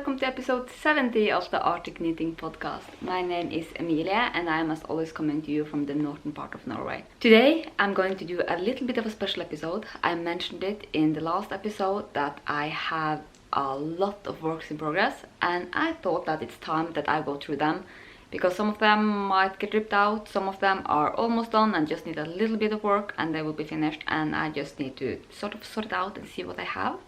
welcome to episode 70 of the Arctic Knitting Podcast. My name is Emilia and I am as always coming to you from the northern part of Norway. Today I'm going to do a little bit of a special episode. I mentioned it in the last episode that I have a lot of works in progress and I thought that it's time that I go through them because some of them might get ripped out, some of them are almost done and just need a little bit of work and they will be finished, and I just need to sort it out and see what I have.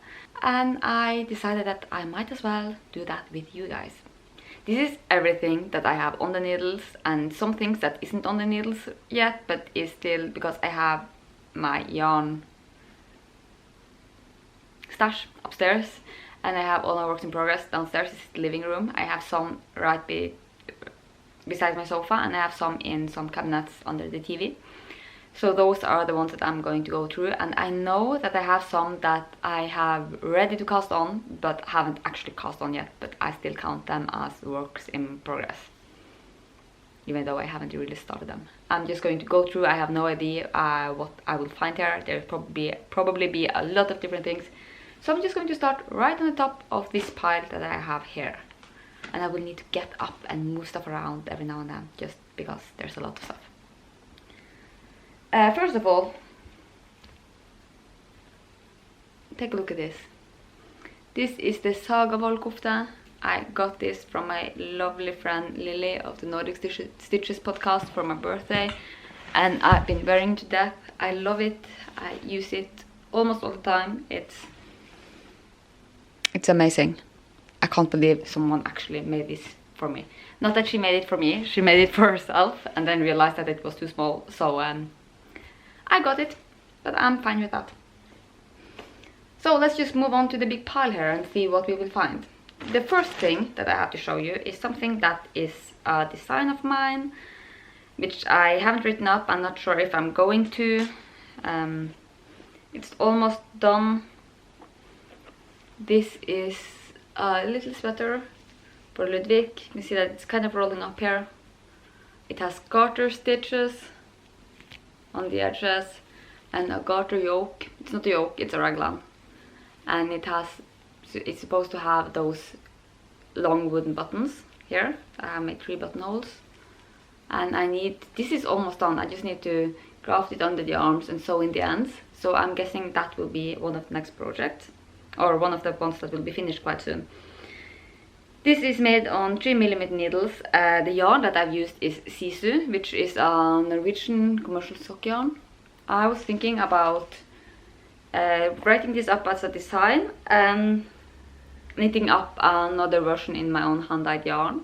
And I decided that I might as well do that with you guys. This is everything that I have on the needles and some things that isn't on the needles yet but is still, because I have my yarn stash upstairs and I have all my works in progress downstairs. This is the living room. I have some right beside my sofa and I have some in some cabinets under the TV. So those are the ones that I'm going to go through, and I know that I have some that I have ready to cast on but haven't actually cast on yet, but I still count them as works in progress even though I haven't really started them. I'm just going to go through. I have no idea what I will find here. There'll probably be a lot of different things, so I'm just going to start right on the top of this pile that I have here, and I will need to get up and move stuff around every now and then just because there's a lot of stuff. First of all, take a look at this. This is the Sagavoll kofta. I got this from my lovely friend Lilli of the Nordic Stitches podcast for my birthday, and I've been wearing it to death. I love it. I use it almost all the time. It's amazing. I can't believe someone actually made this for me. Not that she made it for me, she made it for herself and then realized that it was too small, so I got it, but I'm fine with that. So let's just move on to the big pile here and see what we will find. The first thing that I have to show you is something that is a design of mine, which I haven't written up. I'm not sure if I'm going to. It's almost done. This is a little sweater for Ludvig. You see that it's kind of rolling up here. It has garter stitches on the edges and a garter yoke. It's not a yoke, it's a raglan, and it's supposed to have those long wooden buttons here. I have made 3 buttonholes, and this is almost done. I just need to graft it under the arms and sew in the ends, so I'm guessing that will be one of the next projects, or one of the ones that will be finished quite soon. This is made on 3mm needles. The yarn that I've used is Sisu, which is a Norwegian commercial sock yarn. I was thinking about writing this up as a design and knitting up another version in my own hand-dyed yarn.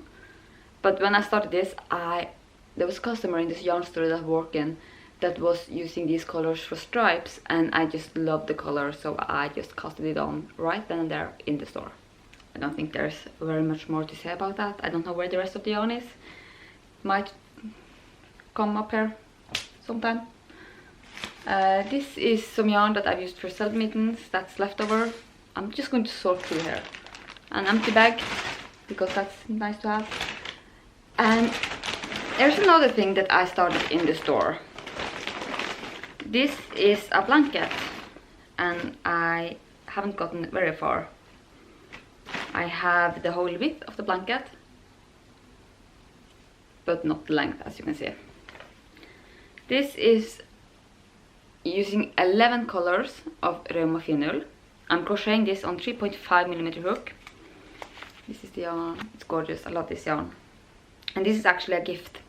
But when I started this, there was a customer in this yarn store that I work in that was using these colors for stripes, and I just loved the color, so I just casted it on right then and there in the store. I don't think there's very much more to say about that. I don't know where the rest of the yarn is. Might come up here sometime. This is some yarn that I've used for Selbu mittens that's left over. I'm just going to sort through here. An empty bag, because that's nice to have. And there's another thing that I started in the store. This is a blanket, and I haven't gotten very far. I have the whole width of the blanket, but not the length, as you can see. This is using 11 colors of Rauma Finull. I'm crocheting this on 3.5mm hook. This is the yarn. It's gorgeous. I love this yarn. And this is actually a gift.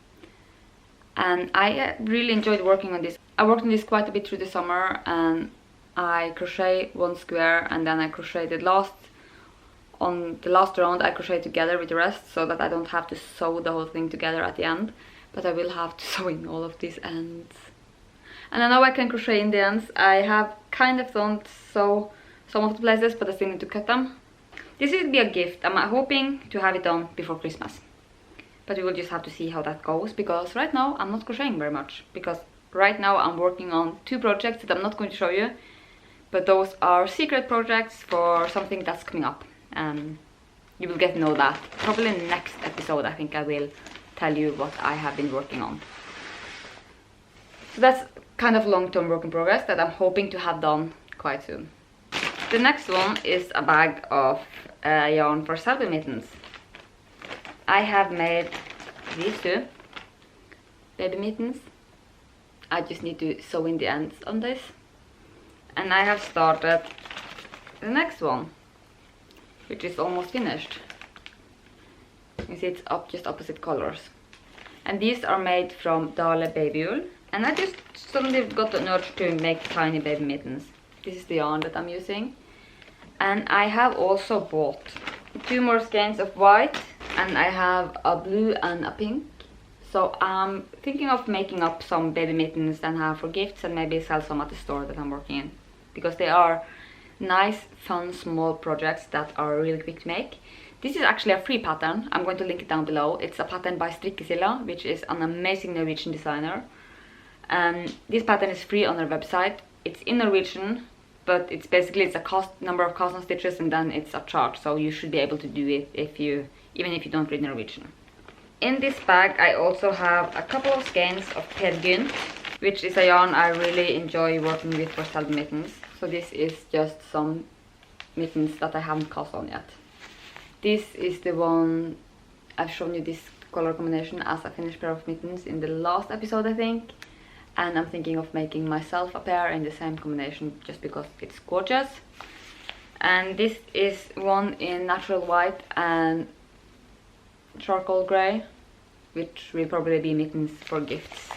And I really enjoyed working on this. I worked on this quite a bit through the summer, and I crochet one square and then I crocheted on the last round I crochet together with the rest, so that I don't have to sew the whole thing together at the end, but I will have to sew in all of these ends. And I know I can crochet in the ends. I have kind of done sew some of the places, but I still need to cut them. This will be a gift. I'm hoping to have it done before Christmas, but we will just have to see how that goes, because right now I'm not crocheting very much, because right now I'm working on 2 projects that I'm not going to show you, but those are secret projects for something that's coming up. You will get to know that probably in the next episode. I think I will tell you what I have been working on. So that's kind of long-term work in progress that I'm hoping to have done quite soon. The next one is a bag of yarn for Selbu mittens. I have made these two baby mittens. I just need to sew in the ends on this. And I have started the next one, which is almost finished. You see it's just opposite colors. And these are made from Dale baby wool. And I just suddenly got an urge to make tiny baby mittens. This is the yarn that I'm using. And I have also bought 2 more skeins of white, and I have a blue and a pink. So I'm thinking of making up some baby mittens and have for gifts, and maybe sell some at the store that I'm working in. Because they are nice, fun, small projects that are really quick to make. This is actually a free pattern. I'm going to link it down below. It's a pattern by Strikkesilla, which is an amazing Norwegian designer. And this pattern is free on their website. It's in Norwegian, but it's a number of cast on stitches, and then it's a chart. So you should be able to do it even if you don't read Norwegian. In this bag I also have a couple of skeins of Peer Gynt, which is a yarn I really enjoy working with for Selbu mittens. So this is just some mittens that I haven't cast on yet. This is the one I've shown you this color combination as a finished pair of mittens in the last episode, I think. And I'm thinking of making myself a pair in the same combination just because it's gorgeous. And this is one in natural white and charcoal grey, which will probably be mittens for gifts.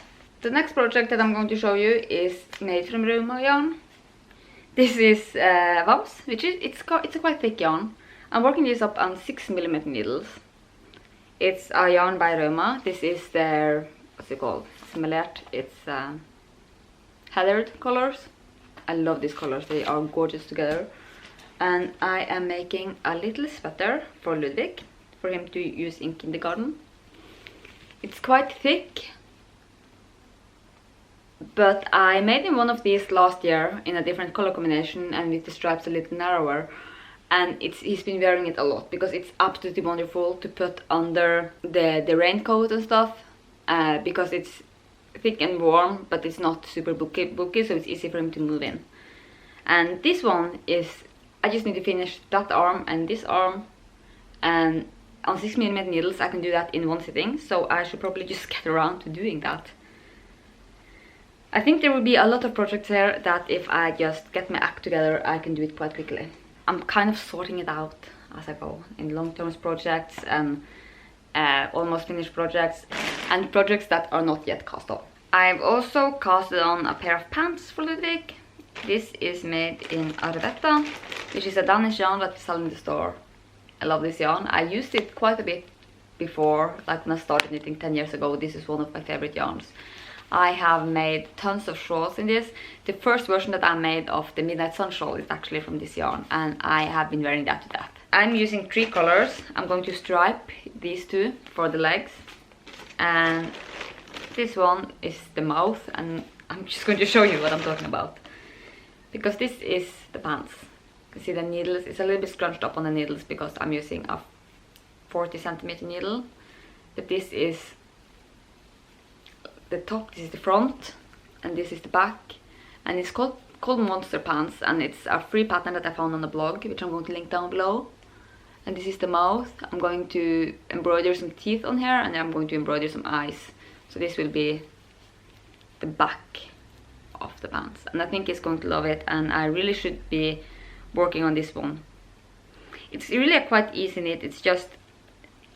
The next project that I'm going to show you is made from Rauma yarn. This is Vams, which is it's a quite thick yarn. I'm working this up on 6mm needles. It's a yarn by Rauma. This is their, what's it called? Simulert. It's heathered colors. I love these colors. They are gorgeous together. And I am making a little sweater for Ludvig, for him to use in kindergarten. It's quite thick, but I made him one of these last year in a different color combination and with the stripes a little narrower. And he's been wearing it a lot because it's absolutely wonderful to put under the raincoat and stuff, because it's thick and warm, but it's not super bulky, so it's easy for him to move in. And this one is, I just need to finish that arm and this arm, and on 6mm needles I can do that in one sitting, so I should probably just get around to doing that. I think there will be a lot of projects here that if I just get my act together I can do it quite quickly. I'm kind of sorting it out as I go in long-term projects and almost finished projects and projects that are not yet cast on. I've also casted on a pair of pants for Ludvig. This is made in Arvetta, which is a Danish yarn that we sell in the store. I love this yarn. I used it quite a bit before, like when I started knitting 10 years ago. This is one of my favorite yarns. I have made tons of shawls in this. The first version that I made of the Midnight Sun shawl is actually from this yarn, and I have been wearing that to death. I'm using 3 colors. I'm going to stripe these 2 for the legs, and this one is the mouth, and I'm just going to show you what I'm talking about. Because this is the pants. You see the needles, it's a little bit scrunched up on the needles because I'm using a 40cm needle. But this is the top, this is the front, and this is the back. And it's called Monster Pants, and it's a free pattern that I found on the blog, which I'm going to link down below. And this is the mouth. I'm going to embroider some teeth on here, and then I'm going to embroider some eyes. So this will be the back of the pants, and I think he's going to love it, and I really should be working on this one. It's really a quite easy knit. It's just,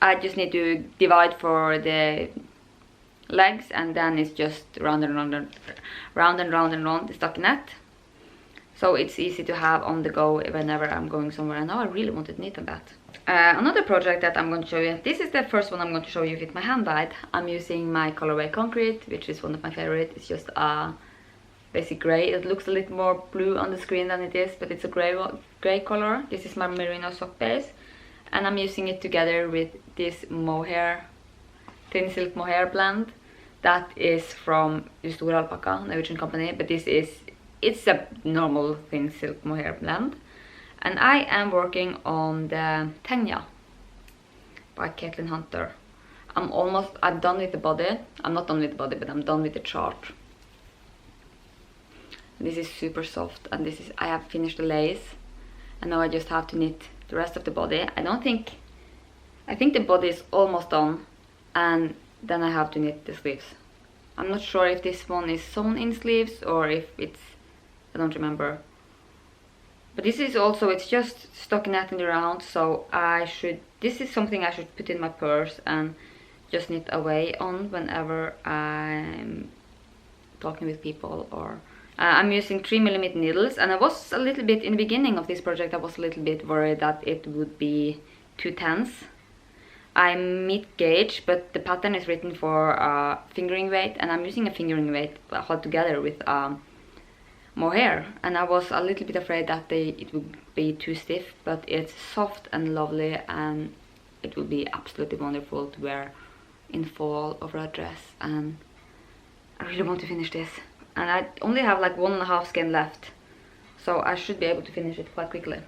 I just need to divide for the legs, and then it's just round and round and round and round and round the stockinette. So it's easy to have on the go whenever I'm going somewhere. And now I really wanted to knit on that. Another project that I'm going to show you, this is the first one I'm going to show you with my hand dyed. I'm using my colorway Concrete, which is one of my favorite. It's just a basic grey. It looks a little more blue on the screen than it is, but it's a grey color. This is my merino sock base, and I'm using it together with this mohair, thin silk mohair blend that is from Stora Alpaca, Norwegian company, but it's a normal thin silk mohair blend. And I am working on the Tenya by Caitlin Hunter. I'm done with the body. I'm not done with the body, but I'm done with the chart. This is super soft, and I have finished the lace, and now I just have to knit the rest of the body. I think the body is almost done, and then I have to knit the sleeves. I'm not sure if this one is sewn in sleeves or if it's, I don't remember. But this is also, it's just stockinetting around, so this is something I should put in my purse and just knit away on whenever I'm talking with people, or I'm using 3mm needles, and I was a little bit, in the beginning of this project, I was a little bit worried that it would be too tense. I'm mid-gauge, but the pattern is written for fingering weight, and I'm using a fingering weight held together with mohair, and I was a little bit afraid that it would be too stiff, but it's soft and lovely, and it will be absolutely wonderful to wear in fall over a dress. And I really want to finish this, and I only have like 1.5 skein left, so I should be able to finish it quite quickly.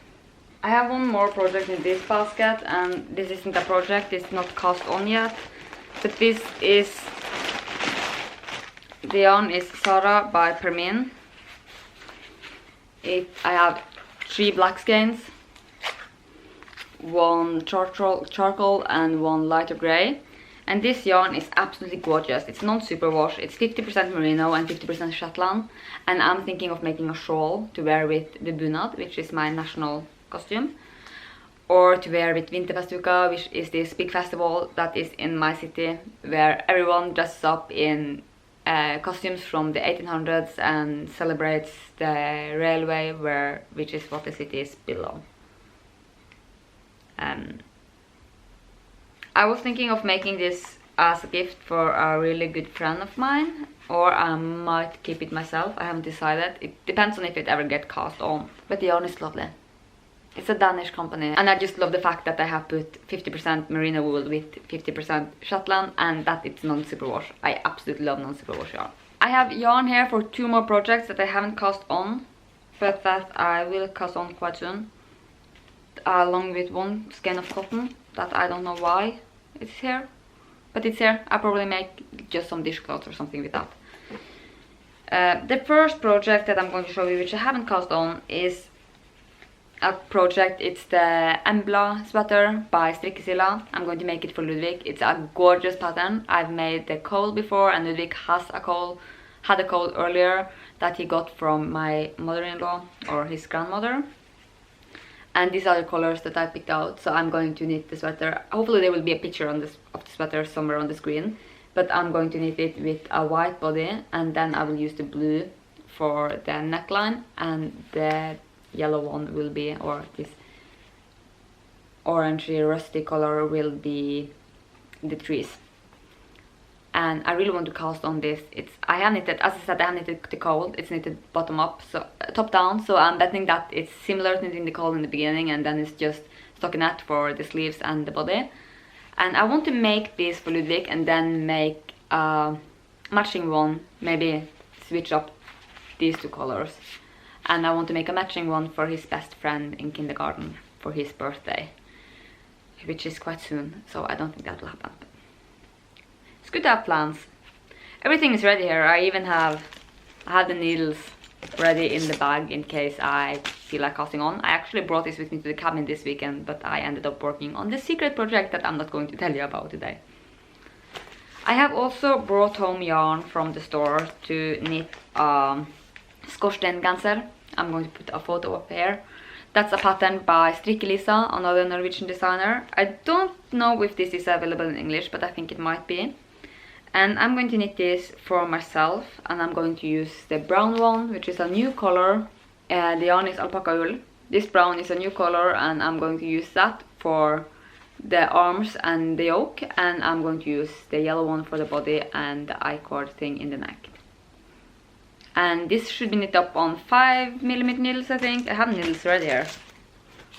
I have one more project in this basket, and this isn't a project, it's not cast on yet, but this is, the yarn is Sara by Permin. I have 3 black skeins, 1 charcoal and 1 lighter grey. And this yarn is absolutely gorgeous. It's non-superwash, it's 50% merino and 50% Shetland. And I'm thinking of making a shawl to wear with the bunad, which is my national costume. Or to wear with Vinterfestuka, which is this big festival that is in my city, where everyone dresses up in costumes from the 1800s and celebrates the railway, which is what the city is below. I was thinking of making this as a gift for a really good friend of mine, or I might keep it myself. I haven't decided. It depends on if it ever gets cast on. But the yarn is lovely. It's a Danish company, and I just love the fact that I have put 50% merino wool with 50% Shetland, and that it's non-superwash. I absolutely love non-superwash yarn. I have yarn here for 2 more projects that I haven't cast on, but that I will cast on quite soon, along with 1 skein of cotton that I don't know why it's here, but it's here. I'll probably make just some dishcloths or something with that. The first project that I'm going to show you, which I haven't cast on, is a project. It's the Embla sweater by Strikkesilla. I'm going to make it for Ludvig. It's a gorgeous pattern. I've made the cowl before, and Ludvig had a cowl earlier that he got from my mother-in-law or his grandmother. And these are the colors that I picked out, so I'm going to knit the sweater. Hopefully there will be a picture of the sweater somewhere on the screen, but I'm going to knit it with a white body, and then I will use the blue for the neckline, and the yellow one will be, or this orangey rusty color will be the trees. And I really want to cast on this. I have knitted, as I said, I have knitted the cowl. It's knitted bottom up, so top down, so I'm betting that it's similar to knitting the cowl in the beginning, and then it's just stockinette for the sleeves and the body. And I want to make this for Ludvig and then make a matching one, maybe switch up these 2 colors. And I want to make a matching one for his best friend in kindergarten for his birthday, which is quite soon, so I don't think that will happen. It's good to have plans. Everything is ready here. I even have the needles ready in the bag in case I feel like casting on. I actually brought this with me to the cabin this weekend, but I ended up working on the secret project that I'm not going to tell you about today. I have also brought home yarn from the store to knit Julegenser. I'm going to put a photo up here. That's a pattern by Strikkelisa, another Norwegian designer. I don't know if this is available in English, but I think it might be. And I'm going to knit this for myself, and I'm going to use the brown one, which is a new color. The yarn is alpaca wool. This brown is a new color, and I'm going to use that for the arms and the yoke, and I'm going to use the yellow one for the body and the I-cord thing in the neck. And this should be knit up on 5mm needles, I think. I have needles ready here.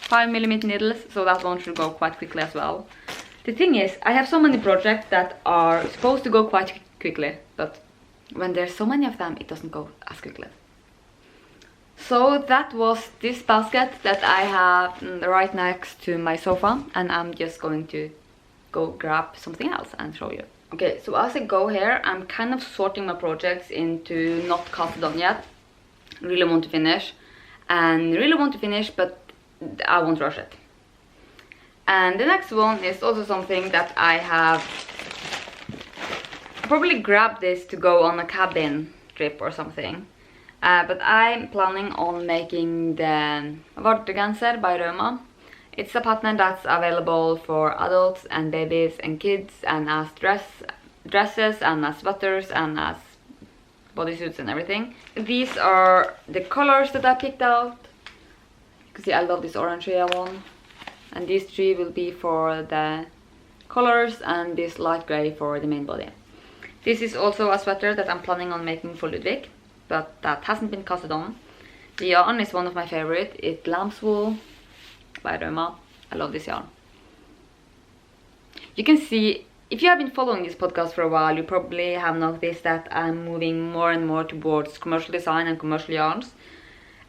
5mm needles, so that one should go quite quickly as well. The thing is, I have so many projects that are supposed to go quite quickly, but when there's so many of them, it doesn't go as quickly. So that was this basket that I have right next to my sofa, and I'm just going to go grab something else and show you. Okay, so as I go here, I'm kind of sorting my projects into not casted on yet. Really want to finish, but I won't rush it. And the next one is also something that I have probably grabbed this to go on a cabin trip or something. But I'm planning on making the Vardegenser by Rauma. It's a pattern that's available for adults and babies and kids, and as dresses and as sweaters and as bodysuits and everything. These are the colors that I picked out. You can see I love this orange one. And these three will be for the colors and this light grey for the main body. This is also a sweater that I'm planning on making for Ludvig, but that hasn't been casted on. The yarn is one of my favorite. It's lamb's wool by Rauma. I love this yarn. You can see, if you have been following this podcast for a while, you probably have noticed that I'm moving more and more towards commercial design and commercial yarns.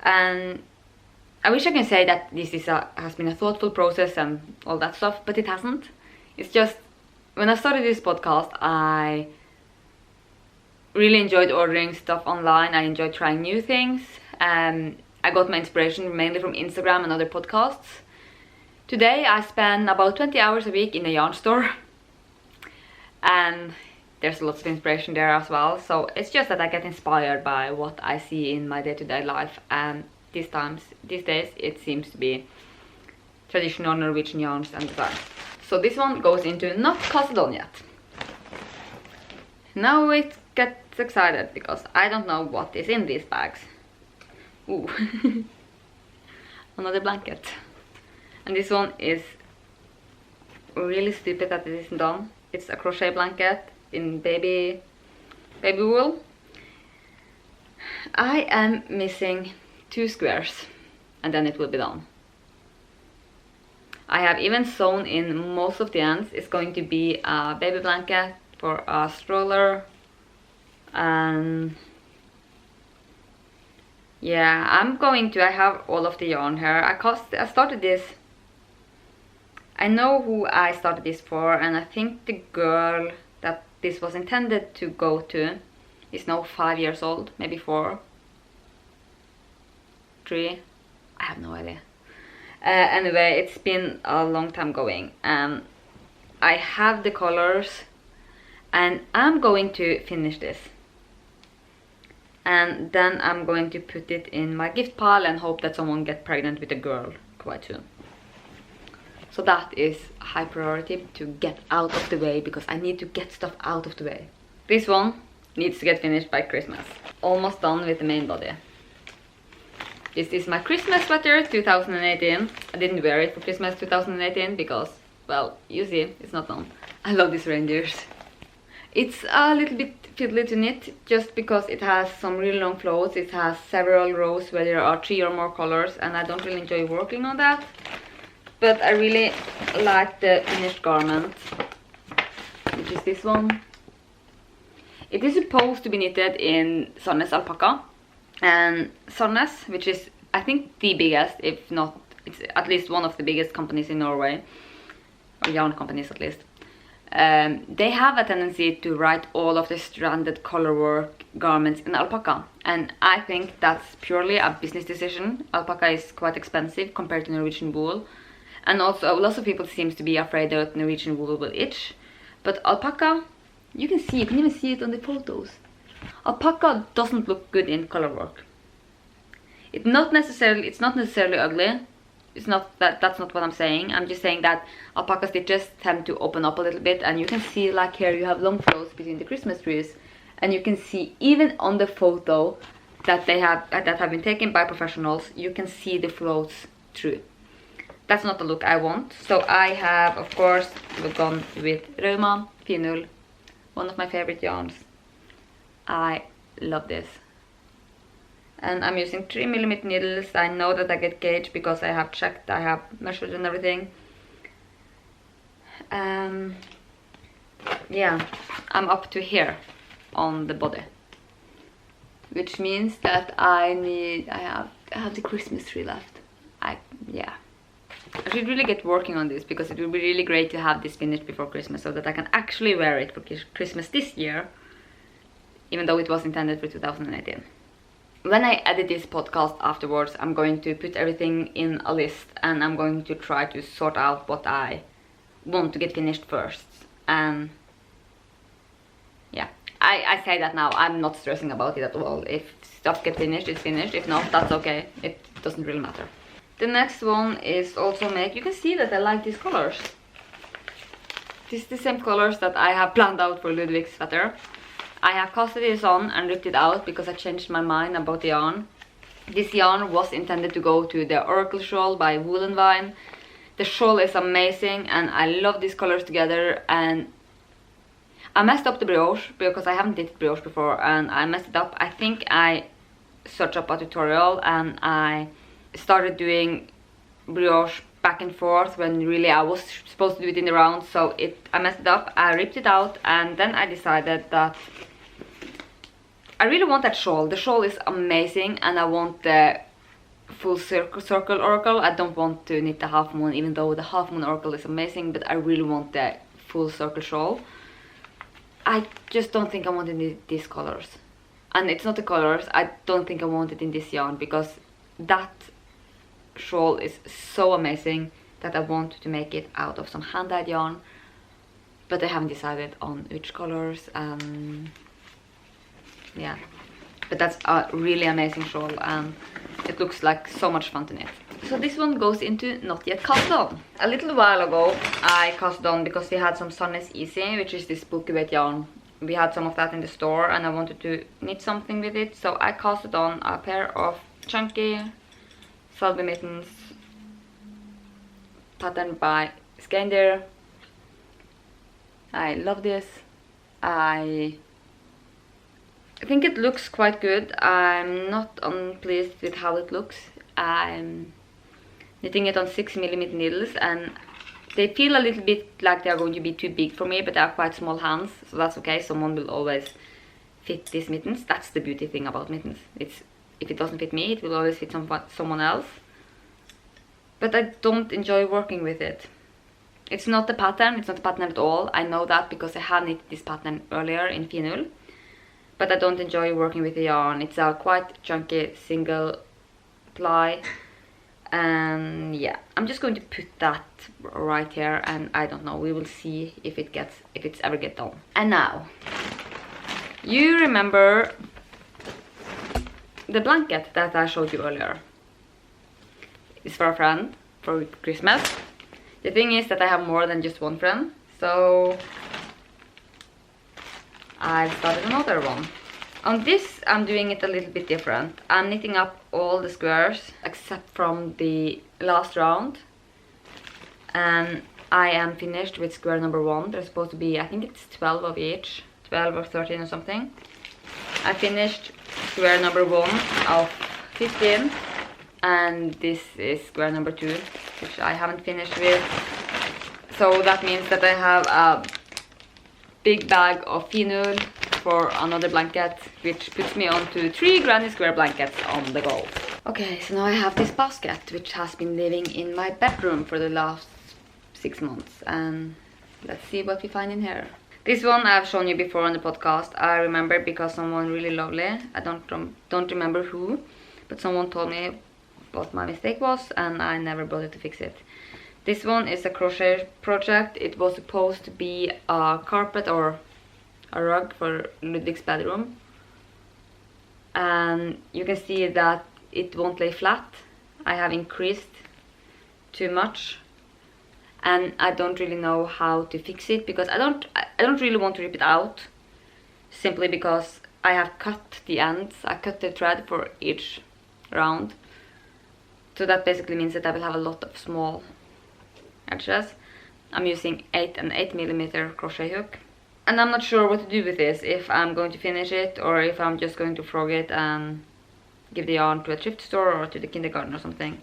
And I wish I can say that this has been a thoughtful process and all that stuff, but it hasn't. It's just, when I started this podcast, I really enjoyed ordering stuff online. I enjoyed trying new things. I got my inspiration mainly from Instagram and other podcasts. Today I spend about 20 hours a week in a yarn store. And there's lots of inspiration there as well. So it's just that I get inspired by what I see in my day-to-day life. And these days it seems to be traditional Norwegian yarns and design. So this one goes into not casted on yet. Now it gets excited because I don't know what is in these bags. Ooh. Another blanket. And this one is really stupid that it isn't done. It's a crochet blanket in baby wool. I am missing 2 squares and then it will be done. I have even sewn in most of the ends. It's going to be a baby blanket for a stroller, and yeah, I have all of the yarn here. I started this, I know who I started this for, and I think the girl that this was intended to go to is now 5 years old, maybe 4. 3, I have no idea. Anyway, it's been a long time going. I have the colors and I'm going to finish this, and then I'm going to put it in my gift pile and hope that someone gets pregnant with a girl quite soon. So that is a high priority to get out of the way, because I need to get stuff out of the way. This one needs to get finished by Christmas. Almost done with the main body. This is my Christmas sweater 2018. I didn't wear it for Christmas 2018 because, well, you see, it's not done. I love these reindeers. It's a little bit fiddly to knit just because it has some really long flows. It has several rows where there are 3 or more colors, and I don't really enjoy working on that. But I really like the finished garment, which is this one. It is supposed to be knitted in Sandnes alpaca. And Sandnes, which is, I think, the biggest, if not, it's at least one of the biggest companies in Norway, or yarn companies at least, they have a tendency to write all of the stranded colorwork garments in alpaca, and I think that's purely a business decision. Alpaca is quite expensive compared to Norwegian wool, and also lots of people seem to be afraid that Norwegian wool will itch, but alpaca, you can even see it on the photos. Alpaca doesn't look good in colorwork. It's not necessarily ugly. That's not what I'm saying. I'm just saying that alpaca stitches tend to open up a little bit, and you can see, like here you have long flows between the Christmas trees, and you can see even on the photo that have been taken by professionals, you can see the flows through. That's not the look I want. So I have, of course, gone with Rauma Finull, one of my favorite yarns. I love this. And I'm using 3mm needles. I know that I get gauge because I have checked, I have measured and everything. Yeah, I'm up to here on the body, which means that I have the Christmas tree left. Yeah, I should really get working on this, because it would be really great to have this finished before Christmas so that I can actually wear it for Christmas this year, even though it was intended for 2018. when I edit this podcast afterwards, I'm going to put everything in a list, and I'm going to try to sort out what I want to get finished first. And yeah, I say that now. I'm not stressing about it at all. If stuff gets finished, it's finished. If not, that's okay. It doesn't really matter. The next one is also make. You can see that I like these colors. This is the same colors that I have planned out for Ludvig's sweater. I have casted this on and ripped it out because I changed my mind about the yarn. This yarn was intended to go to the Oracle shawl by Wool and Vine. The shawl is amazing and I love these colors together, and I messed up the brioche because I haven't did brioche before and I messed it up. I think I searched up a tutorial and I started doing brioche back and forth when really I was supposed to do it in the round, so I messed it up. I ripped it out and then I decided that I really want that shawl. The shawl is amazing and I want the full circle oracle. I don't want to knit the half moon, even though the half moon oracle is amazing, but I really want the full circle shawl. I just don't think I want it in these colors. And it's not the colors, I don't think I want it in this yarn, because that shawl is so amazing that I want to make it out of some hand-dyed yarn, but I haven't decided on which colors. Yeah, but that's a really amazing shawl and it looks like so much fun to knit. So this one goes into not yet cast on. A little while ago I cast on because we had some Sandnes Sisu, which is this bulky weight yarn. We had some of that in the store and I wanted to knit something with it, so I casted on a pair of chunky Selbu mittens patterned by Sandnes. I love this. I think it looks quite good. I'm not unpleased with how it looks. I'm knitting it on 6mm needles and they feel a little bit like they are going to be too big for me, but they are quite small hands, so that's okay. Someone will always fit these mittens. That's the beauty thing about mittens. If it doesn't fit me, it will always fit someone else. But I don't enjoy working with it. It's not the pattern, it's not the pattern at all. I know that because I have knitted this pattern earlier in Finull. But I don't enjoy working with the yarn. It's a quite chunky single ply. And yeah, I'm just going to put that right here and I don't know, we will see if it's ever get done. And now, you remember the blanket that I showed you earlier? It's for a friend for Christmas. The thing is that I have more than just one friend, so I started another one. On this I'm doing it a little bit different. I'm knitting up all the squares except from the last round, and I am finished with square number 1. There's supposed to be, I think it's 12 of each, 12 or 13 or something. I finished square number 1 of 15, and this is square number 2, which I haven't finished with. So that means that I have a big bag of Finull for another blanket, which puts me on to 3 granny square blankets on the go. Okay, so now I have this basket, which has been living in my bedroom for the last 6 months, and let's see what we find in here. This one I've shown you before on the podcast. I remember because someone really lovely, I don't remember who, but someone told me what my mistake was and I never bothered to fix it. This one is a crochet project. It was supposed to be a carpet or a rug for Ludvig's bedroom, and you can see that it won't lay flat. I have increased too much and I don't really know how to fix it, because I don't really want to rip it out, simply because I have cut the ends. I cut the thread for each round, so that basically means that I will have a lot of small edges. I'm using 8mm crochet hook. And I'm not sure what to do with this, if I'm going to finish it or if I'm just going to frog it and give the yarn to a thrift store or to the kindergarten or something.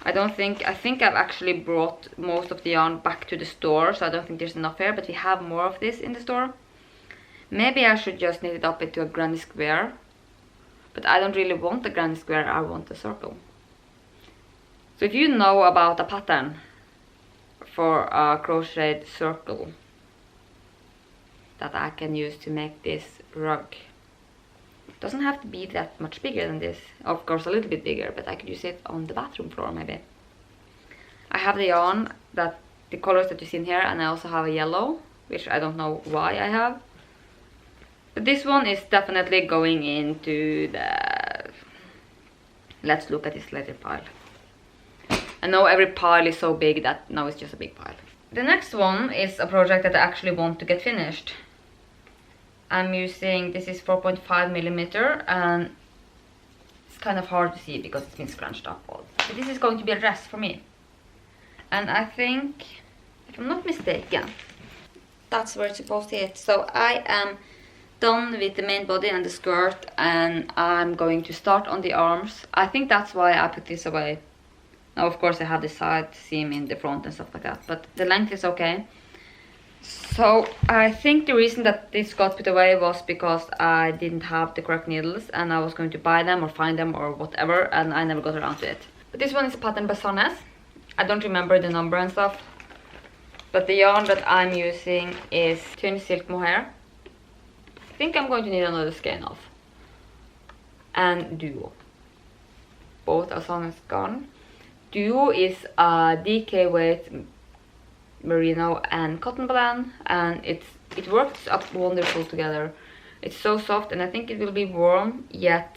I think I've actually brought most of the yarn back to the store, so I don't think there's enough here, but we have more of this in the store. Maybe I should just knit it up into a granny square, but I don't really want a granny square, I want a circle. So if you know about a pattern for a crocheted circle that I can use to make this rug, It doesn't have to be that much bigger than this. Of course, a little bit bigger, but I could use it on the bathroom floor maybe. I have the yarn, that the colors that you see in here, and I also have a yellow, which I don't know why I have. But this one is definitely going into the let's look at this later pile. I know every pile is so big that now it's just a big pile. The next one is a project that I actually want to get finished. I'm using, this is 4.5mm, and it's kind of hard to see because it's been scrunched up all. But this is going to be a dress for me. And I think, if I'm not mistaken, that's where it's supposed to hit. So I am done with the main body and the skirt, and I'm going to start on the arms. I think that's why I put this away. Now of course I have the side seam in the front and stuff like that, but the length is okay. So I think the reason that this got put away was because I didn't have the correct needles, and I was going to buy them or find them or whatever, and I never got around to it. But this one is a pattern by Sandnes. I don't remember the number and stuff, but the yarn that I'm using is Thin Silk Mohair. I think I'm going to need another skein off. And Duo. Both are Sandnes Garn. Duo is a DK weight merino and cotton blend, and it works up wonderful together. It's so soft, and I think it will be warm, yet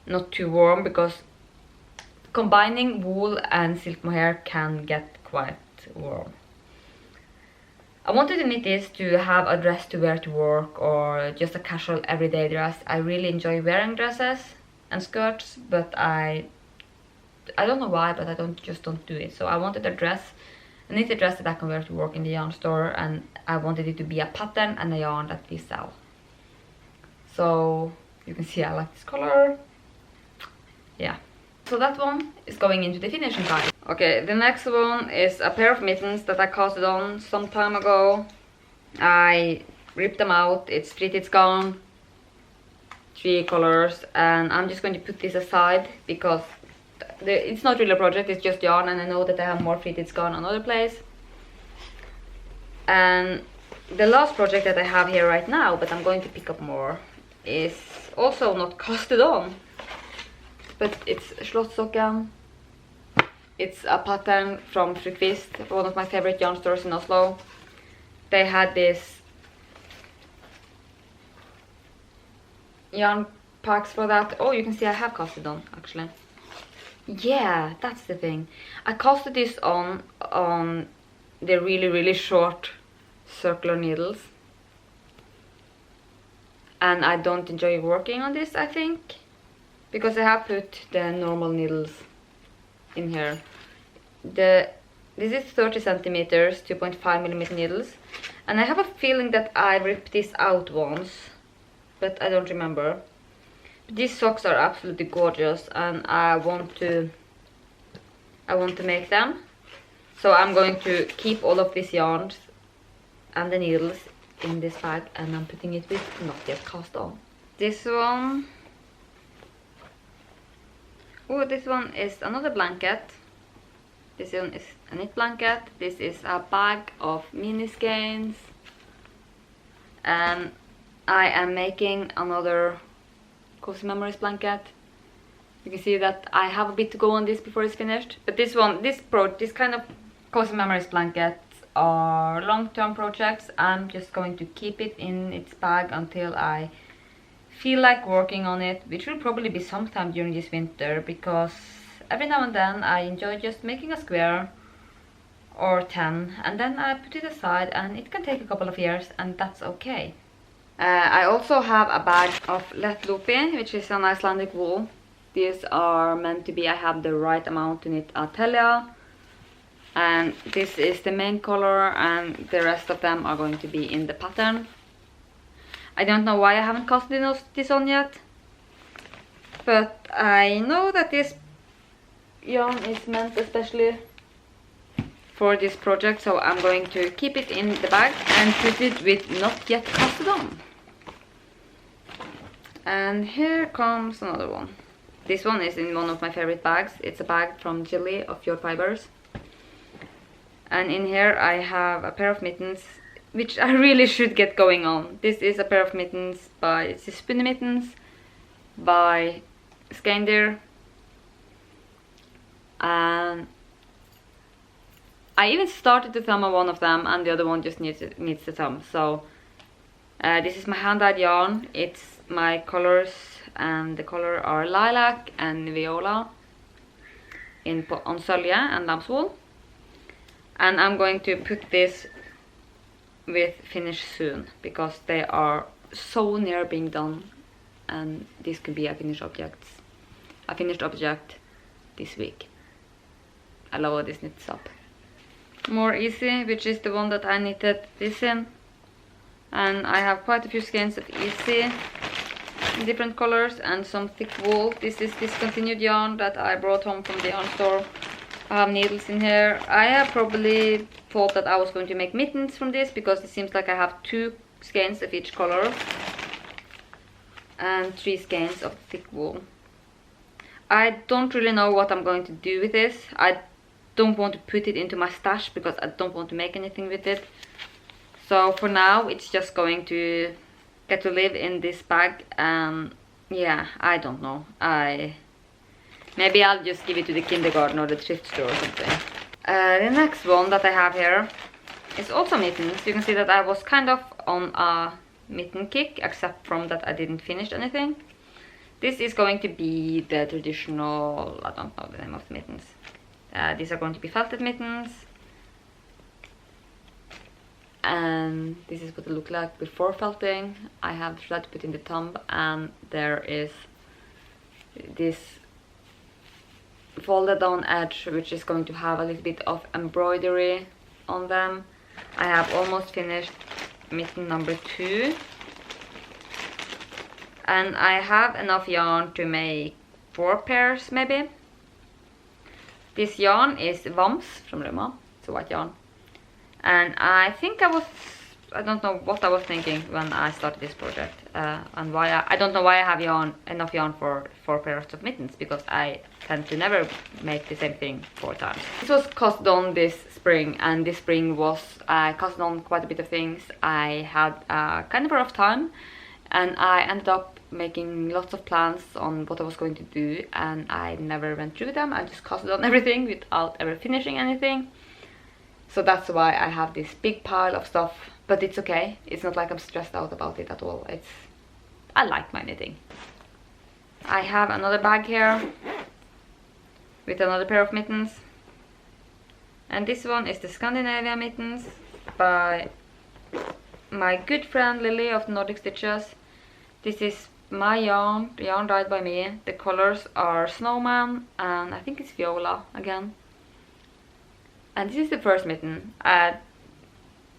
not too warm, because combining wool and silk mohair can get quite warm. I wanted to knit this to have a dress to wear to work, or just a casual everyday dress. I really enjoy wearing dresses and skirts, but I don't know why, but I just don't do it. So I wanted a dress, a knitted dress that I can wear to work in the yarn store, and I wanted it to be a pattern and a yarn that we sell. So you can see I like this color. Yeah. So that one is going into the finishing pile. Okay, the next one is a pair of mittens that I casted on some time ago. I ripped them out. It's fleeted Garn, 3 colors, and I'm just going to put this aside because it's not really a project, it's just yarn, and I know that I have more fleeted Garn another place. And the last project that I have here right now, but I'm going to pick up more, is also not casted on, but it's Slottssocken. It's a pattern from Frukvist, one of my favorite yarn stores in Oslo. They had this yarn packs for that. Oh, you can see I have casted on actually. Yeah, that's the thing. I casted this on the really short circular needles, and I don't enjoy working on this, I think, because I have put the normal needles in here. This is 30 centimeters, 2.5mm needles, and I have a feeling that I ripped this out once, but I don't remember. These socks are absolutely gorgeous, and I want to make them. So I'm going to keep all of these yarns and the needles in this bag, and I'm putting it with not yet cast on. This one, oh, this one is another blanket. This one is a knit blanket. This is a bag of mini skeins, and I am making another Cozy Memories blanket. You can see that I have a bit to go on this before it's finished. But this kind of Cozy Memories blankets are long-term projects. I'm just going to keep it in its bag until I feel like working on it, which will probably be sometime during this winter, because every now and then I enjoy just making a square or 10, and then I put it aside, and it can take a couple of years, and that's okay. I also have a bag of Let Loopy, which is an Icelandic wool. These are meant to be, I have the right amount to knit a telia, and this is the main color, and the rest of them are going to be in the pattern. I don't know why I haven't casted this on yet, but I know that this yarn is meant especially for this project, so I'm going to keep it in the bag and put it with not yet casted on. And here comes another one. This one is in one of my favorite bags. It's a bag from Lilli of Nordic Fibers, and in here I have a pair of mittens, which I really should get going on. This is a pair of mittens by, it's the Spunny Mittens, by Skein. And I even started to thumb on one of them, and the other one just needs the thumb. So this is my hand-dyed yarn. It's my colors, and the color are lilac and viola on Sølje and lamb's wool. And I'm going to put this with finish soon, because they are so near being done, and this could be a finished object this week. I love how this knits up. More easy, which is the one that I knitted this in, and I have quite a few skeins of easy in different colors and some thick wool. This is discontinued yarn that I brought home from the yarn store. I have needles in here. I have probably thought that I was going to make mittens from this, because it seems like I have 2 skeins of each color and 3 skeins of thick wool. I don't really know what I'm going to do with this. I don't want to put it into my stash because I don't want to make anything with it. So for now it's just going to get to live in this bag. Yeah, I don't know. Maybe I'll just give it to the kindergarten or the thrift store or something. The next one that I have here is also mittens. You can see that I was kind of on a mitten kick, except from that I didn't finish anything. This is going to be the traditional, I don't know the name of the mittens. These are going to be felted mittens. And this is what they look like before felting. I have the thread put in the thumb, and there is this folded down edge, which is going to have a little bit of embroidery on them. I have almost finished mitten number 2. And I have enough yarn to make 4 pairs maybe. This yarn is Vams from Rauma. It's a white yarn. And I think I don't know what I was thinking when I started this project. And why I don't know why I have enough yarn for 4 pairs of mittens, because I tend to never make the same thing 4 times. This was cast on this spring, and this spring I cast on quite a bit of things. I had kind of a rough time, and I ended up making lots of plans on what I was going to do, and I never went through them. I just cast on everything without ever finishing anything. So that's why I have this big pile of stuff, but it's okay. It's not like I'm stressed out about it at all. I like my knitting. I have another bag here with another pair of mittens, and this one is the Scandinavia mittens by my good friend Lilli of Nordic Stitches. This is my yarn, the yarn dyed by me. The colors are Snowman and I think it's Viola again. And this is the first mitten. I'm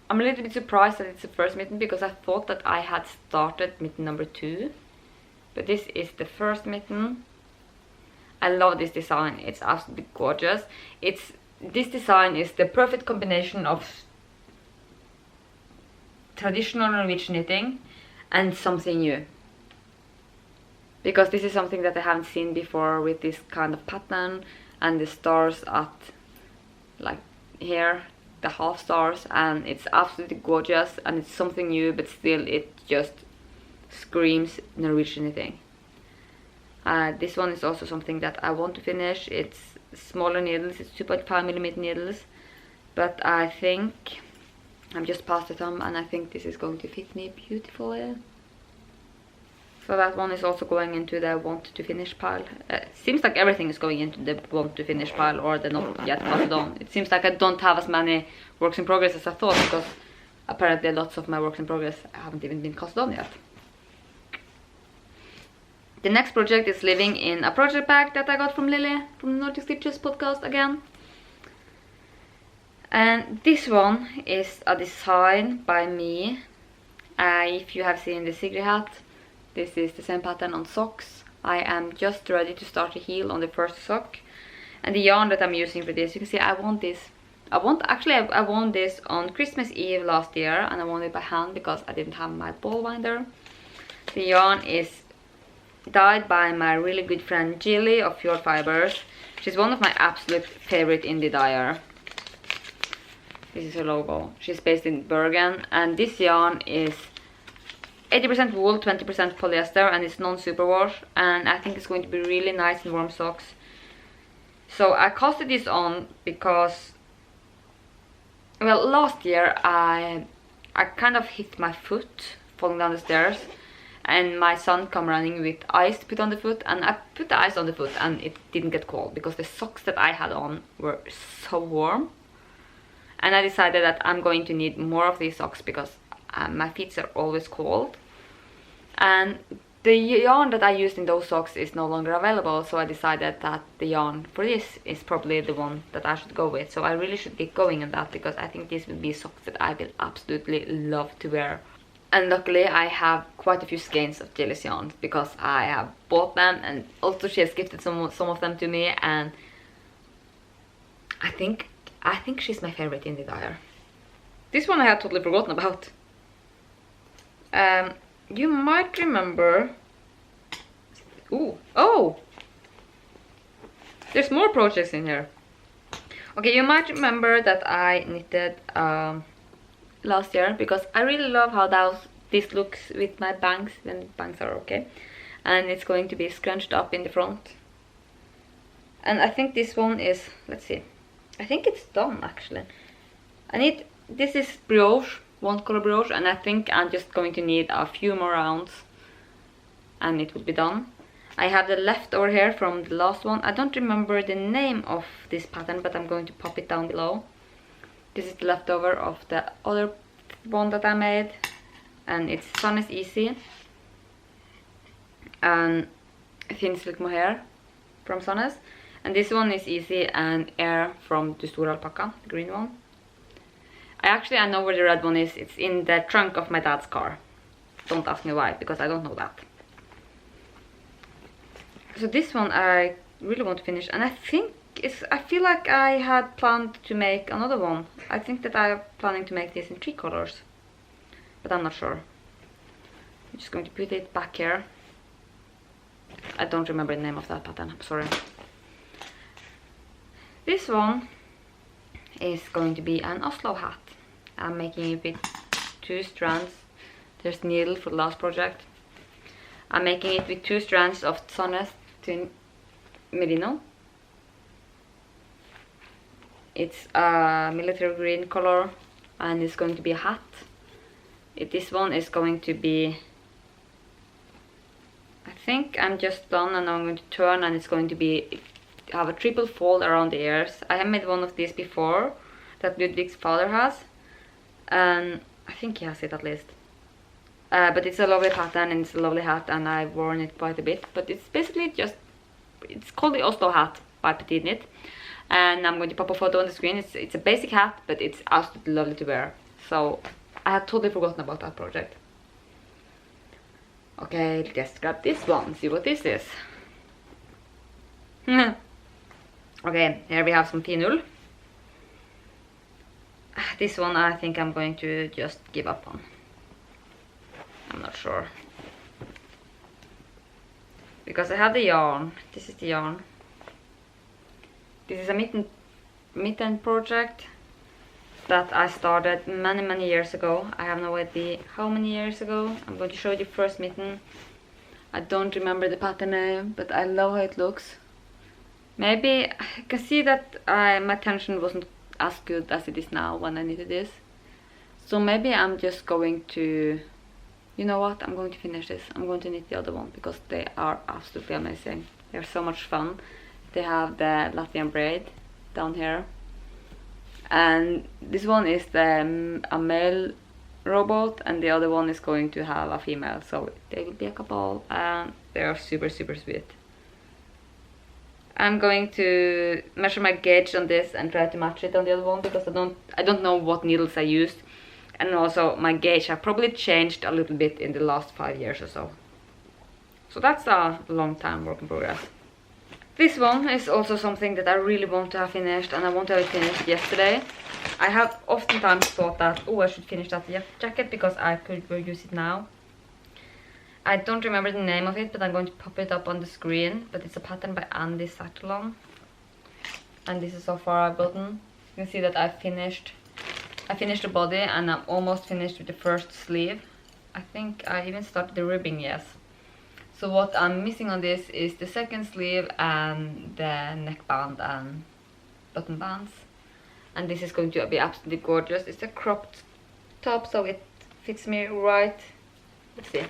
a little bit surprised that it's the first mitten, because I thought that I had started mitten number 2. But this is the first mitten. I love this design. It's absolutely gorgeous. This design is the perfect combination of traditional Norwegian knitting and something new. Because this is something that I haven't seen before, with this kind of pattern and the stars at like here, the half stars, and it's absolutely gorgeous, and it's something new, but still it just screams Norwegian knitting. This one is also something that I want to finish. It's smaller needles, it's 2.5mm needles, but I think I'm just past the thumb, and I think this is going to fit me beautifully. So that one is also going into the want to finish pile. Seems like everything is going into the want to finish pile, or the not yet passed on. It seems like I don't have as many works in progress as I thought, because apparently lots of my works in progress haven't even been cast on yet. The next project is living in a project bag that I got from Lilli from the Nordic Stitches podcast again. And this one is a design by me. If you have seen the Sigrid hat, this is the same pattern on socks. I am just ready to start the heel on the first sock. And the yarn that I'm using for this, you can see I won this. I won this on Christmas Eve last year, and I won it by hand because I didn't have my ball binder. The yarn is dyed by my really good friend Lilli of Fjord Fibers. She's one of my absolute favorite indie dyer. This is her logo. She's based in Bergen, and this yarn is 80% wool, 20% polyester, and it's non-superwash, and I think it's going to be really nice in warm socks. So I casted this on because, well, last year I kind of hit my foot falling down the stairs, and my son come running with ice to put on the foot, and I put the ice on the foot and it didn't get cold because the socks that I had on were so warm. And I decided that I'm going to need more of these socks because my feet are always cold. And the yarn that I used in those socks is no longer available, so I decided that the yarn for this is probably the one that I should go with. So I really should get going on that because I think this will be socks that I will absolutely love to wear. And luckily I have quite a few skeins of Jill's yarns because I have bought them, and also she has gifted some of them to me, and I think she's my favorite in the dyer. This one I had totally forgotten about. You might remember... Ooh, oh! There's more projects in here. Okay, you might remember that I knitted last year because I really love how this looks with my bangs when the bangs are okay. And it's going to be scrunched up in the front. And I think this one is, let's see, I think it's done actually. This is brioche, one color brioche, and I think I'm just going to need a few more rounds and it will be done. I have the leftover here from the last one. I don't remember the name of this pattern, but I'm going to pop it down below. This is the leftover of the other one that I made, and it's Sandnes Sisu and Thin Silk Mohair from Sandnes. And this one is Easy and Air from the Stor Alpaca, the green one. I know where the red one is. It's in the trunk of my dad's car. Don't ask me why, because I don't know that. So this one I really want to finish, and I feel like I had planned to make another one. I think that I'm planning to make this in 3 colors, but I'm not sure. I'm just going to put it back here. I don't remember the name of that pattern, I'm sorry. This one is going to be an Oslo hat. I'm making it with 2 strands. There's needle for the last project. I'm making it with 2 strands of Sandnes Twin Merino. It's a military green color, and it's going to be a hat. This one is going to be, I think I'm just done, and I'm going to turn, and it's going to be have a triple fold around the ears. I have made one of these before that Ludvig's father has, and I think he has it at least. But it's a lovely pattern and it's a lovely hat, and I've worn it quite a bit. But it's basically just, it's called the Oslo hat by Petit Knit, and I'm going to pop a photo on the screen. It's a basic hat, but it's absolutely lovely to wear. So I had totally forgotten about that project. Okay, let's grab this one, see what this is. Okay, here we have some Finull. This one I think I'm going to just give up on. I'm not sure. Because I have the yarn. This is the yarn. This is a mitten project that I started many years ago. I have no idea how many years ago. I'm going to show you the first mitten. I don't remember the pattern name, but I love how it looks. Maybe I can see that my tension wasn't as good as it is now when I knitted this. So maybe I'm just going to, you know what, I'm going to finish this. I'm going to knit the other one because they are absolutely amazing. They're so much fun. They have the Latvian braid down here. And this one is a male robot, and the other one is going to have a female. So they will be a couple, and they are super sweet. I'm going to measure my gauge on this and try to match it on the other one because I don't know what needles I used, and also my gauge have probably changed a little bit in the last 5 years or so. So that's a long time work in progress. This one is also something that I really want to have finished, and I want to have it finished yesterday. I have oftentimes thought that, oh, I should finish that jacket because I could use it now. I don't remember the name of it, but I'm going to pop it up on the screen. But it's a pattern by Andy Satterlong. And this is so far I've gotten. You can see that I finished the body, and I'm almost finished with the first sleeve. I think I even started the ribbing, yes. So what I'm missing on this is the second sleeve and the neckband and button bands. And this is going to be absolutely gorgeous. It's a cropped top, so it fits me right. Let's see.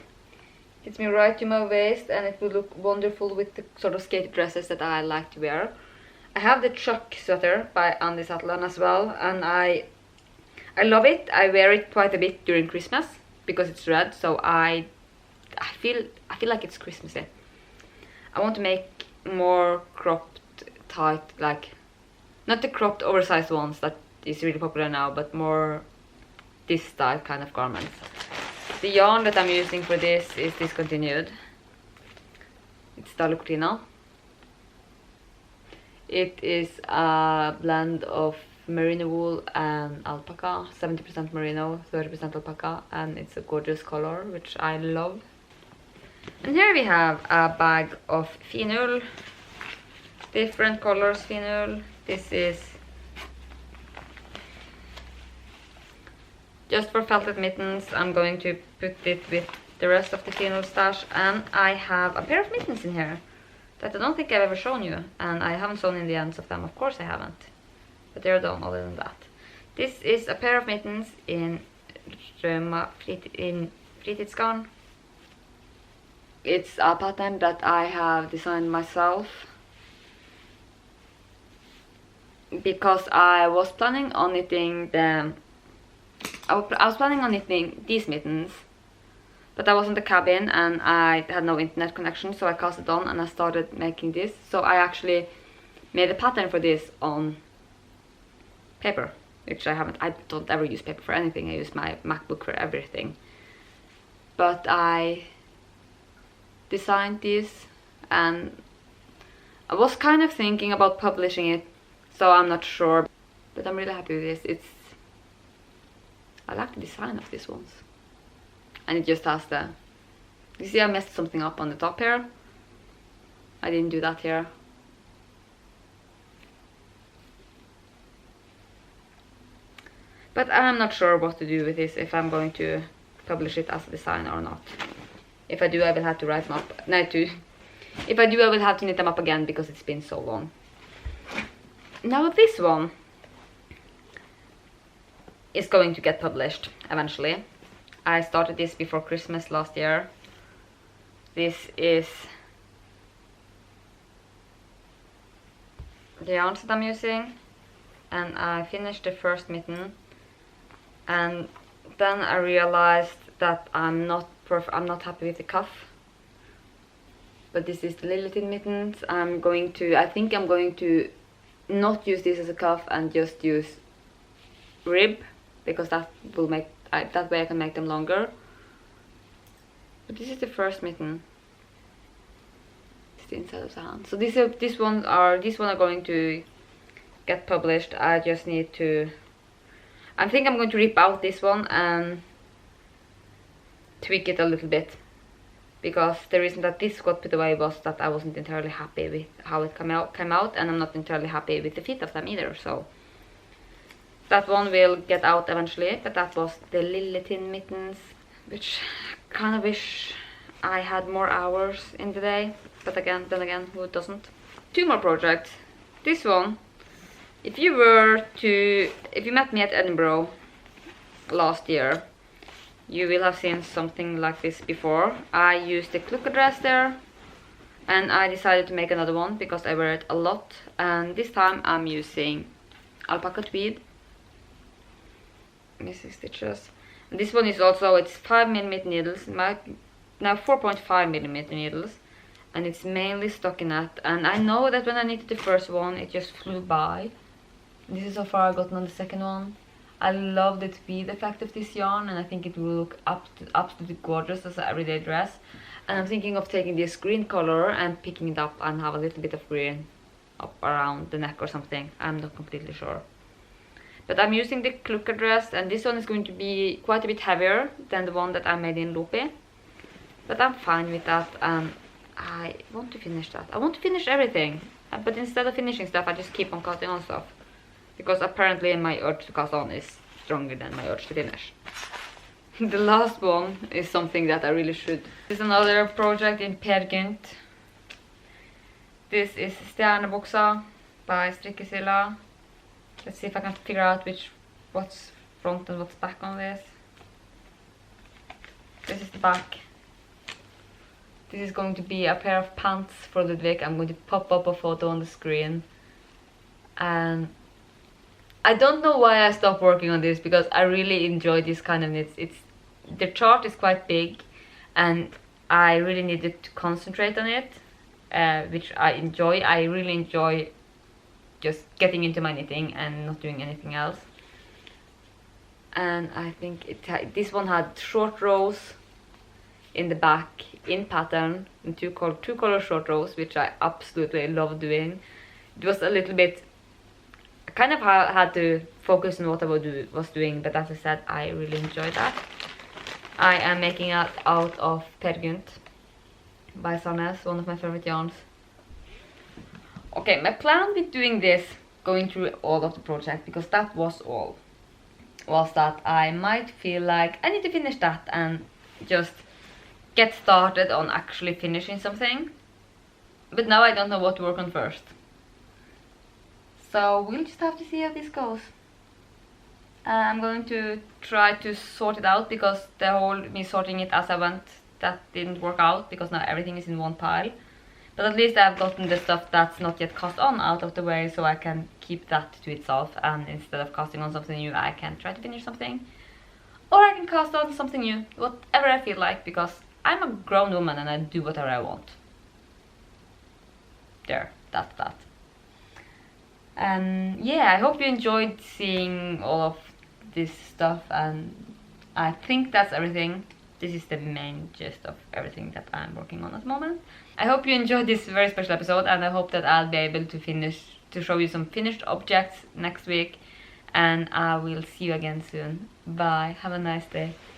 Fits me right to my waist, and it will look wonderful with the sort of skater dresses that I like to wear. I have the Chuck sweater by Untitled as well, and I love it. I wear it quite a bit during Christmas because it's red, so I feel like it's Christmassy. I want to make more cropped tight, like not the cropped oversized ones that is really popular now, but more this style kind of garments. The yarn that I'm using for this is discontinued. It's Dalukrina. It is a blend of merino wool and alpaca, 70% merino, 30% alpaca, and it's a gorgeous color, which I love. And here we have a bag of Finull, different colors Finull. This is just for felted mittens. I'm going to put it with the rest of the Finull stash, and I have a pair of mittens in here that I don't think I've ever shown you, and I haven't sewn in the ends of them, of course I haven't, but they're done other than that. This is a pair of mittens in Rauma Garn. It's a pattern that I have designed myself because I was planning on knitting I was planning on knitting these mittens, but I was in the cabin and I had no internet connection, so I cast it on and I started making this. So I actually made a pattern for this on paper, which I don't ever use paper for anything. I use my MacBook for everything. But I designed this, and I was kind of thinking about publishing it, so I'm not sure, but I'm really happy with this. I like the design of these ones, and it just has you see I messed something up on the top here. I didn't do that here. But I'm not sure what to do with this, if I'm going to publish it as a design or not. If I do, I will have to write them up. If I do, I will have to knit them up again because it's been so long. Now this one is going to get published eventually. I started this before Christmas last year. This is the yarns that I'm using, and I finished the first mitten, and then I realized that I'm not happy with the cuff. But this is the Lilli mittens. I think I'm going to not use this as a cuff and just use rib, because that will make that way I can make them longer. But this is the first mitten. It's the inside of the hand. So this one are going to get published. I just need to. I think I'm going to rip out this one and tweak it a little bit, because the reason that this got put away was that I wasn't entirely happy with how it came out, and I'm not entirely happy with the fit of them either. So that one will get out eventually. But that was the Lilli mittens, which I kind of wish I had more hours in the day, but then again, who doesn't? Two more projects. This one, if you met me at Edinburgh last year, you will have seen something like this before. I used the Clucker dress there, and I decided to make another one because I wear it a lot, and this time I'm using alpaca tweed. Missing stitches. And this one is also, it's 5mm needles, now 4.5mm needles, and it's mainly stockinette. And I know that when I knitted the first one, it just flew by. This is how far I've gotten on the second one. I love the tweed effect of this yarn, and I think it will look absolutely gorgeous as an everyday dress. And I'm thinking of taking this green color and picking it up and have a little bit of green up around the neck or something. I'm not completely sure. But I'm using the Clucker dress, and this one is going to be quite a bit heavier than the one that I made in Loopy. But I'm fine with that, and I want to finish that. I want to finish everything, but instead of finishing stuff, I just keep on casting on stuff. Because apparently my urge to cast on is stronger than my urge to finish. The last one is something that I really should. This is another project in Peer Gynt. This is Stjernebuksa by Strikkesilla. Let's see if I can figure out what's front and what's back on this. This is the back. This is going to be a pair of pants for Ludvig. I'm going to pop up a photo on the screen. And I don't know why I stopped working on this, because I really enjoy this kind of knits. The chart is quite big and I really needed to concentrate on it, which I enjoy. I really enjoy just getting into my knitting and not doing anything else. And I think this one had short rows in the back in pattern, in two color short rows, which I absolutely love doing. It was a little bit, I kind of had to focus on what I was doing, but as I said, I really enjoyed that. I am making it out of Peer Gynt by Sandnes, one of my favorite yarns. Okay, my plan with doing this, going through all of the project, because that was all, was that I might feel like I need to finish that and just get started on actually finishing something. But now I don't know what to work on first. So we'll just have to see how this goes. I'm going to try to sort it out, because the whole me sorting it as I went, that didn't work out, because now everything is in one pile. But at least I've gotten the stuff that's not yet cast on out of the way, so I can keep that to itself, and instead of casting on something new, I can try to finish something. Or I can cast on something new, whatever I feel like, because I'm a grown woman and I do whatever I want. There, that's that. And yeah, I hope you enjoyed seeing all of this stuff, and I think that's everything. This is the main gist of everything that I'm working on at the moment. I hope you enjoyed this very special episode, and I hope that I'll be able to show you some finished objects next week, and I will see you again soon. Bye, have a nice day.